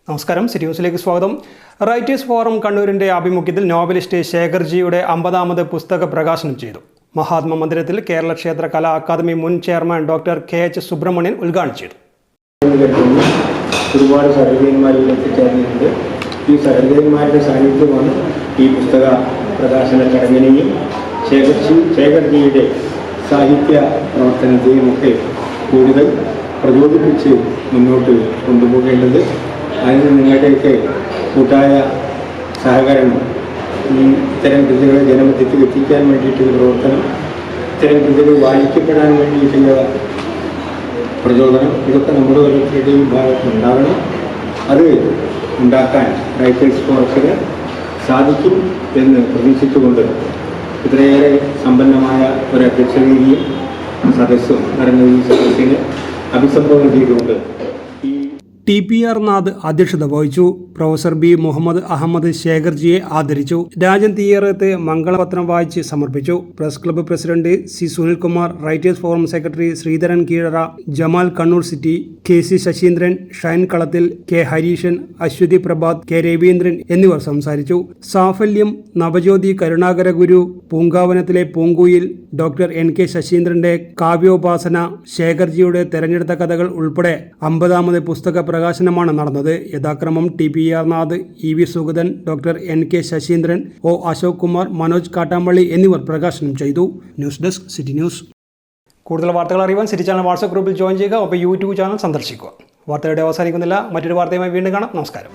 നമസ്കാരം, സിറ്റി ന്യൂസിലേക്ക് സ്വാഗതം. റൈറ്റേഴ്സ് ഫോറം കണ്ണൂരിൻ്റെ ആഭിമുഖ്യത്തിൽ നോവലിസ്റ്റ് ശേഖർജിയുടെ 50ാമത് പുസ്തക പ്രകാശനം ചെയ്തു. മഹാത്മാ മന്ദിരത്തിൽ കേരള ക്ഷേത്ര കലാ അക്കാദമി മുൻ ചെയർമാൻ ഡോക്ടർ KH സുബ്രഹ്മണ്യൻ ഉദ്ഘാടനം ചെയ്തു. ഒരുപാട് സഹൃദയന്മാരിൽ എത്തിച്ചേർന്നിട്ടുണ്ട്. ഈ സഹൃദയന്മാരുടെ സാന്നിധ്യമാണ് ഈ പുസ്തക പ്രകാശന ചടങ്ങിനെയും ശേഖർജിയുടെ സാഹിത്യ പ്രവർത്തനത്തെയും ഒക്കെ കൂടുതൽ പ്രചോദിപ്പിച്ച് മുന്നോട്ട് കൊണ്ടുപോകേണ്ടത്. അതിന് നിങ്ങളുടെയൊക്കെ കൂട്ടായ സഹകരണം, ഇത്തരം കൃതികളെ ജനമധ്യത്തിൽ എത്തിക്കാൻ വേണ്ടിയിട്ടുള്ള പ്രവർത്തനം, ഇത്തരം കൃതികൾ വായിക്കപ്പെടാൻ വേണ്ടിയിട്ടുള്ള പ്രചോദനം, ഇതൊക്കെ നമ്മുടെ ഓരോരുത്തരുടെയും ഭാഗത്തുണ്ടാകണം. അത് ഉണ്ടാക്കാൻ റൈറ്റേഴ്സ് ഫോറത്തിന് സാധിക്കും എന്ന് പ്രതീക്ഷിച്ചുകൊണ്ട് ഇത്രയേറെ സമ്പന്നമായ ഒരു അധ്യക്ഷതയും സദസ്സും നടന്ന ഈ സദസ്സിനെ അഭിസംബോധന ചെയ്തുകൊണ്ട് TPR നാഥ് അധ്യക്ഷത വഹിച്ചു. പ്രൊഫസർ B മുഹമ്മദ് അഹമ്മദ് ശേഖർജിയെ ആദരിച്ചു. രാജൻ തീയറത്ത് മംഗളപത്രം വായിച്ച് സമർപ്പിച്ചു. Press club president C Sunilkumar, writers forum secretary Sreedharan Keezhara, Jamal Kannur city, KC Sasheendran, Shine Kalathil, K Hareeshan, Aswathy Prabhat, K Raveendran എന്നിവർ സംസാരിച്ചു. സാഫല്യം, നവജ്യോതി കരുണാകര ഗുരു, പൂങ്കാവനത്തിലെ പൂങ്കുയിൽ, ഡോക്ടർ NK ശശീന്ദ്രന്റെ കാവ്യോപാസന, ശേഖർജിയുടെ തെരഞ്ഞെടുത്ത കഥകൾ ഉൾപ്പെടെ 50ാമത് പുസ്തക പ്രകാശനമാണ് നടന്നത്. യഥാക്രമം TPR Nath, EV Sugathan, doctor NK Saseendran, O Ashok Kumar, Manoj Kattampally എന്നിവർ പ്രകാശനം ചെയ്തു. News desk, city news. കൂടുതൽ വാർത്തകൾ അറിയുവാൻ സിറ്റി ചാനൽ വാട്സ്ആപ്പ് ഗ്രൂപ്പിൽ ജോയിൻ ചെയ്യുക. ഒപ്പം YouTube ചാനൽ സന്ദർശിക്കുക. വാർത്തയുടെ അവസാനിക്കുന്നില്ല. മറ്റൊരു വാർത്തയുമായി വീണ്ടും കാണാം. നമസ്കാരം.